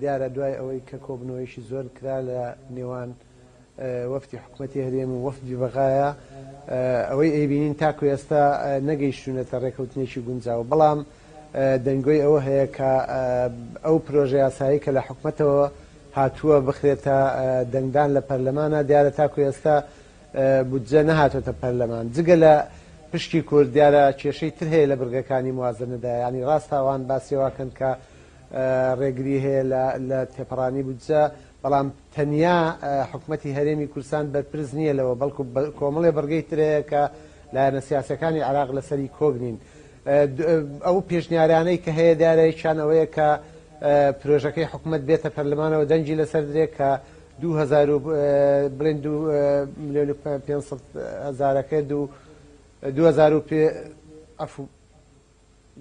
دیارە دوای ئەوەی کە کۆبنەوەیشی زۆر کرا لە نێوان وەفتی حکوومەتی هەرێم و وەفدی بەغایە ئەوەی ئەیبینین تاکو ئێستا نەگەیشتونەتە ڕێکەوتنێکی گونجاو بەڵام دەنگۆی ئەوە هەیە کە ئەو پرۆژه یاسایی کە لە حکوومەتەوە هاتووە بخرێتە دەنگدان لە پەرلەمانە دیارە تاکو ئێستا بودجە نەهاتۆتە پەرلەمان جگە لە پشتی کورد دیارە کێشەی تر هەیە لە بڕگەکانی موازنەدا ینی ڕاستاوان باسیێواکەن کە ڕێگری هەیە لە تێپەڕانی بودجە بەڵام تەنیا حکوومەتی هەرێمی کوردستان بەرپرس نییە لەوە بەڵکو کۆمەڵێ بەرگەی ترەیە کە لایەنە سیاسەکانی عراق لەسەری کۆبنین ئەو پێشنیارانەی کە هەیە دیارەیەکیان ئەوەیە کە پرۆژەکەی حکوومەت بێتە پەرلەمانەوە دەنجی لەسەر درێت کە 2,500,000ەکە 2000 ئەفو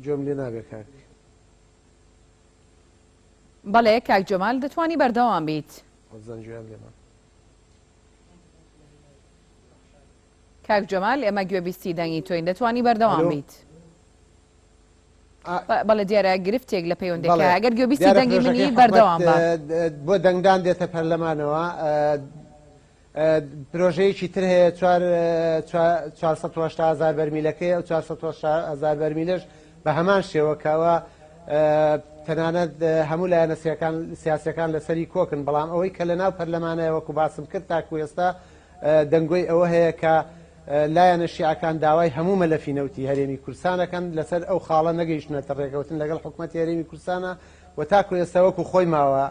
جۆم لێ نابێت کاک بەڵێ کاک جەمال دەتوانی بەردەوام بیت کاک جەمال ئێمە گوێبیستی دەنگی تۆین دەتوانی بەردەوام بیت بەڵێ دیارە گرفتێک لە پەیوەندەکە ئەگەر گوێبیستی دەنگی منی بەردەوام بۆ دەنگدان دێتە پەرلەمانەوە پرۆژەیەکی تر هەیە 480,000 بەرمیلەکەی ئەو 480,000 بەرمیلەش بە هەمان شێوەکەوە تەنانەت هەموو لایەنە سیاسەکان لەسەری کۆکن بەڵام ئەوەی کە لە ناو پەرلەمانەیە وەکو باسم کرد تاکو ئێستا دەنگۆی ئەوە هەیە کە لایەنە شیعەکان داوای هەموو مەلەفی نەوتی هەرێمی کوردستانەکەن لەسەر ئەو خاڵە نەگەیشتنەتە ڕێکەوتن لەگەڵ حکوومەتی هەرێمی کوردستانە و تاکو ئێستا وەکو خۆی ماوە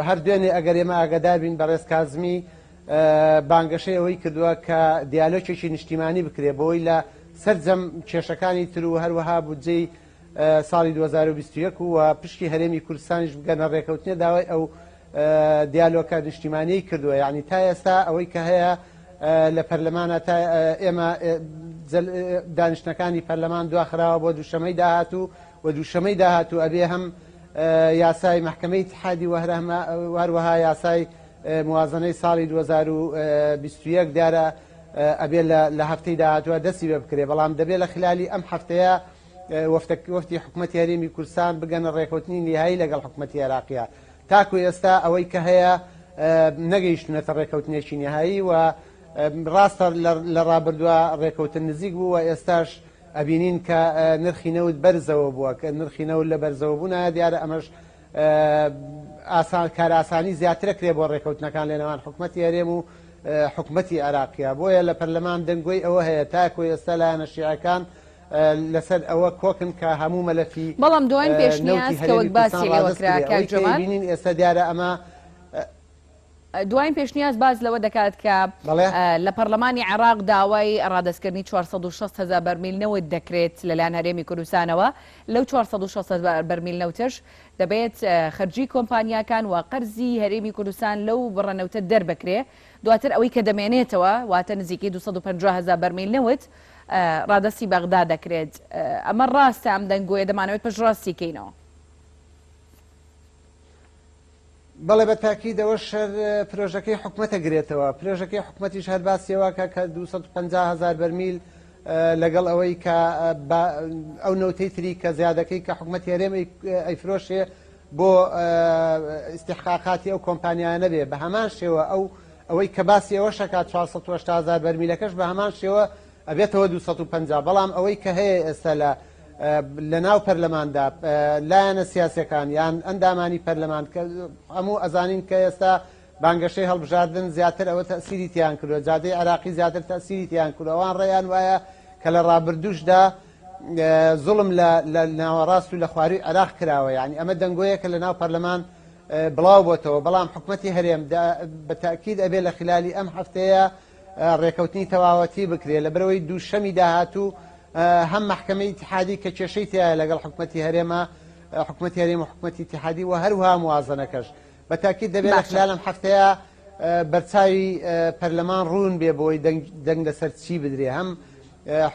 هەر دوێنێ ئەگەر ئێمە ئاگادار بین بەڕێز کازمی بانگەشەی ئەوەی کردووە کە دیالۆگێکی نیشتیمانی بکرێ بۆی لە سەرجەم کێشەکانی تر و هەروەها بودجەی ساڵی 2021 و پشتی هەرێمی کوردستانیش بگەنە ڕێکەوتنێ داوای ئەو دیالۆگە نیشتیمانیی کردووە یعنی تا ئێستا ئەوەی کە هەیە لە پەرلەمانە تا ئێمە دانیشتەکانی پەرلەمان دواخراوە بۆ دووشەمەی داهاتوو و دووشەمەی داهاتوو ئەبێ هەم یاسای محکەمەی اتحادی وهروەها یاسای موازنەی ساڵی 2021 دیارە ئەبێ لە هەفتەی داهاتووە دەستی بێ بکرێ بەڵام دەبێت لە خلالی ئەم هەفتەیە وەفتی حکوومەتی هەرێمی کوردستان بگەنە ڕێکەوتنی نهایی لەگەڵ حکوومەتی عێراقیە تاکو ئێستا ئەوەی کە هەیە نەگەیشتونەتە ڕێکەوتنێکی نهایی و ڕاستە لە ڕابردووە ڕێکەوتن نزیک بوو و ئێستاش ئەبینین کە نرخی نەوت بەرزەوە بووە کە نرخی نەوت لە بەرزەوە بوونە دیارە ئەمەش کار ئاسانی زیاترە کرێ بۆ ڕێکەوتنەکان لێنەوان حکوومەتی هەرێم و حکوومەتی عێراقیە بۆیە لە پەرلەمان دەنگۆی ئەوە هەیە تاکو ئێستا لایەنە شیعەکان لەسەر ئەوە کۆکن کە هەموو مەلەفی بەڵام دوایین پێشنیاز کە وەک باسی لێوەکرا کاک جەمال بینین ئێستا دیارە ئەمە دوایین پێشنیاز باز لەوە دەکات کە لە پەرلەمانی عێراق داوای ڕادەستکردنی 460,000 بەرمیل نەوت دەکرێت لەلایەن هەرێمی کوردستانەوە لەو 460,000 بەرمیل نەوتش دەبێت خەرجی کۆمپانیاکان و قەرزی هەرێمی کوردستان لەو بڕەنەوتە دەربکرێ دواتر ئەوەی کە دەمێنێتەوە واتە نزیکی 250,000 بەرمیل نەوت ڕادەستی بەغدا دەکرێت ئەمە ڕاستە ئەم دەنگۆیە دەمانەوێت پشتڕاستی کەینەوە بەڵێ بە تاکیدەوە شەر پرۆژەکەی حکوومەتە گرێتەوە پرۆژەکەی حکوومەتیش هەر باسیەوەکە کە 250,000 بەرمیل لەگەڵ ئەوەی کە ئەو نەوتەی تری کە زیادەکەی کە حکوومەتی هەرێم ئەیفرۆشێ بۆ استحقاقاتی ئەو کۆمپانیایە نەبێ بە هەمان شێوە ئەوەی کە باسی ئەوە شەکات 480,000 بەرمیلەکەش بە هەمان شێوە ئەبێتەوە 250 بەڵام ئەوەی کە هەیە ئێستا لە ناو پەرلەماندا لایەنە سیاسەکان یان ئەندامانی پەرلەمان کە هەموو ئەزانین کە ئێستا بانگەشەی هەڵبژاردن زیاتر ئەوە تەسیری تیان کردووە جادەی عێراقی زیاتر تەسیری تیان کردووە ئەوان ڕێیان وایە کە لە ڕابردووشدا زوڵم لە ناوەڕاست و لە خواری عێراق کراوە یعنی ئەمە دەنگۆیەکە لە ناو پەرلەمان بڵاو بۆتەوە بەڵام حکوومەتی هەرێم بە تاکید ئەبێ لە خلالی ئەم هەفتەیە ڕێکەوتنی تەواوەتی بکرێ لە بەرەوەی دووشەمی داهاتوو هەم محکەمەی اتحادی کە کێشەی تایە لەگەڵ حکوومەتی هەرێمە حکوومەتی هەرێم و حکوومەتی اتحادی و هەروها موازنەکەش بە تاکید دەبێت لە خلال ئەم هەفتەیە بەرچاوی پەرلەمان ڕوون بێ بۆی دەنگ لەسەر چی بدرێ هەم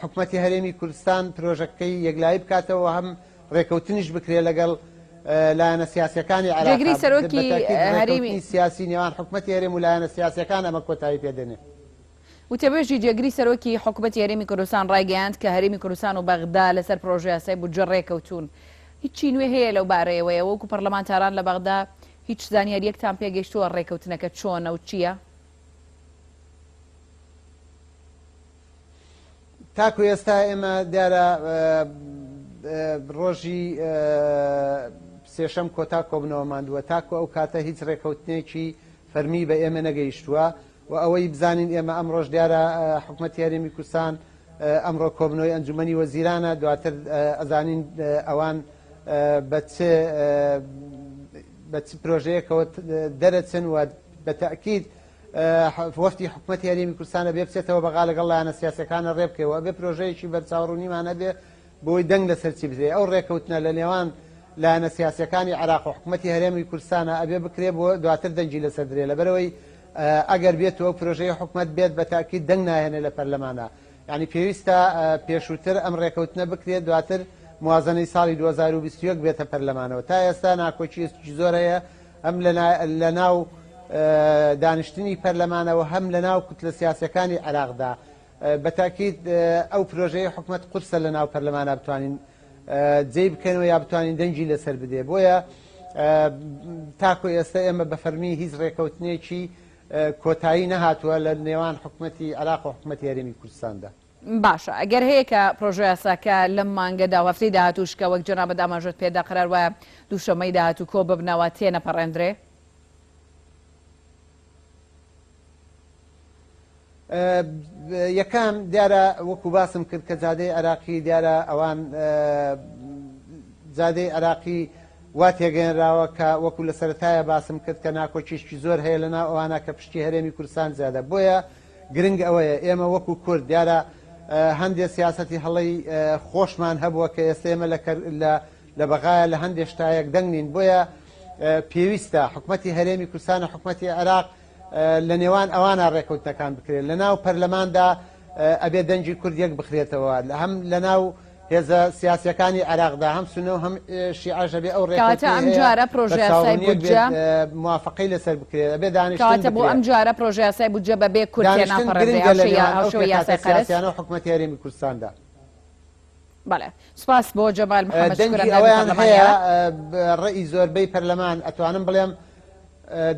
حکوومەتی هەرێمی کوردستان پرۆژەکەی یەکلایی بکاتەوە هەم ڕێکەوتنیش بکرێ لەگەڵ لایەنە سیاسەکانی عێراق سیاسی نێوان حکوومەتی هەرێم و لایەنە سیاسەکان ئەمە کۆتایی پێدەنێ وتەبێژی جێگری سەرۆکی حکوومەتی هەرێمی کوردستان ڕایگەیاند کە هەرێمی کوردستان و بەغدا لەسەر پرۆژە یاسای بودجە ڕێکەوتون هیچی نوێ هەیە لەو بارەیەوەیە وەکو پەرلەمانتاران لە بەغدا هیچ زانیاریەکتان پێگەیشتووە ڕێکەوتنەکە چۆنە و چییە؟ تاکو ئێستا ئێمە دیارە ڕۆژی سێشەم کۆتا کۆبنەوە ماندووە تاکو ئەو کاتە هیچ ڕێکەوتنێکی فەرمی بە ئێمە نەگەیشتووە و ئەوەی بزانین ئێمە ئەم ڕۆژ دیارە حکوومەتی هەرێمی کوردستان ئەمڕۆ کۆبنەوەی ئەنجومەنی وەزیرانە دواتر ئەزانین ئەوان بە چ پرۆژەیەکەوە دەرەچن و بەتەئکید وەفتی حکوومەتی هەرێمی کوردستانە بێ بچێتەوە بەغا لەگەڵ لایەنە سیاسەکانە ڕێبکەوە بێ پرۆژەیەکی بەرچاوڕوونیمانە بێ بۆی دەنگ لەسەرچی بدرێ ئەو ڕێکەوتنە لە نێوان لایەنە سیاسەکانی عێراق و حکوومەتی هەرێمی کوردستانە ئەبێ بکرێ بۆ دواتر دەنگی لەسەر درێ لەبەرەوەی ئەگەر بێتەوە پرۆژەی حکوومەت بێت بەتاکید دەنگ ناهێنێ لە پەرلەمانە یعنی پێویستە پێشووتر ئەم ڕێکەوتنە بکرێت دواتر موازنەی ساڵی 2021 بێتە پەرلەمانەوە تا ئێستا ناکۆچی زۆر هەیە هەم لە ناو دانیشتنی پەرلەمانەوە هەم لە ناو کوتلە سیاسەکانی عێراقدا بەتاکید ئەو پرۆژەی حکوومەت قورسە لە ناو پەرلەمانە بتوانین جێی بکەنەوە یا بتوانین دەنگی لەسەر بدێ بۆیە تاکو ئێستا ئێمە بە فەرمی هیچ ڕێکەوتنێکی کۆتایی نەهاتووە لە نێوان حکوومەتی عێراق و حکوومەتی هەرێمی کوردستاندا. باشە ئەگەر هەیە کە پرۆژە یاساکە لەم مانگەدا هەفتەی داهاتووشکە وەک جەنابەت ئاماژەت پێدا قەرار وایە دووشەمەی داهاتوو کۆ ببنەوە تێنەپەڕێندرێ؟ یەکەم دیارە وەکو باسم کرد کە جادەی عێراقی دیارە ئەوان جادەی عێراقی وا تێگەێنراوە کە وەکو لە سەرەتایە باسم کرد کە ناکۆچیشتی زۆر هەیە لەناو ئەوانە کە پشتی هەرێمی کوردستان زیادە بۆیە گرنگ ئەوەیە ئێمە وەکو کورد دیارە هەندێک سیاسەتی هەڵی خۆشمان هەبووە کە ئێستا ئێمە لە بەغایە لە هەندێک شتایەک دەنگنین بۆیە پێویستە حکوومەتی هەرێمی کوردستان و حکوومەتی عێراق لە نێوان ئەوانە ڕێکەوتنەکان بکرێت لە ناو پەرلەماندا ئەبێ دەنگی کوردیەک بخرێتەوە هەم لە ناو هێزە سیاسەکانی عێراقدا هەم سونە و هەم شیعەش ئەبێ ئەو ڕێکەوتنە ئەم جارە پرۆژە یاسای بودجە موافقەی لەسەر بکرێت ئەبێ دانیشتن کاتە بۆ ئەم جارە پرۆژە یاسای بودجە بەبێ کورد تێناپەڕێندرێ یاسای سیاسیانە و حکوومەتی هەرێمی کوردستاندا. بەڵێ سوپاس بۆ جەمال محەممەد ئەویان هەیە ڕێی زۆربەی پەرلەمان ئەتوانم بڵێم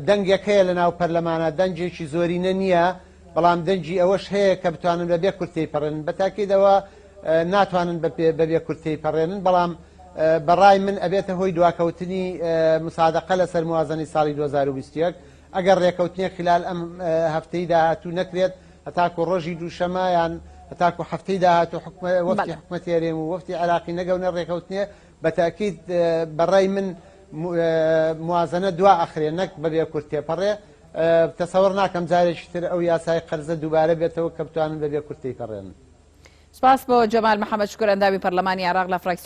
دەنگێک هەیە لە ناو پەرلەمانە دەنگێکی زۆرینە نییە بەڵام دەنگی ئەوەش هەیە کە بتوانن بەبێ کورتەی پەڕێن بەتاکیدەوە ناتوانن بەبێ کورتەی پەڕێنن بەڵام بەڕای من ئەبێتە هۆی دواکەوتنی مساعدەقە لەسەر موازنەی ساڵی 2021 ئەگەر ڕێکەوتنێک خلال ئەم هەفتەی داهاتوو نەکرێت هەتاکو ڕۆژی دووشەمە یان هەتاکو هەفتەی داهاتوو وەفتی حکوومەتی هەرێم و وەفتی عێراقی نەگەونە ڕێکەوتنێ بەتاکید بەڕای من موازنە دوا ئەخرێ نەک بەبێ کورت تێپەڕێ تەسەوەڕ ناکەم جارێکی تر ئەو یاسای قەرزە دووبارە بێتەوە کە بتوانن بەبێ کورتەی پەڕێن. سپاس بۆ جەمال محەممەد شکر ئەندامی پەرلەمانی عێراق لە فراکسیۆن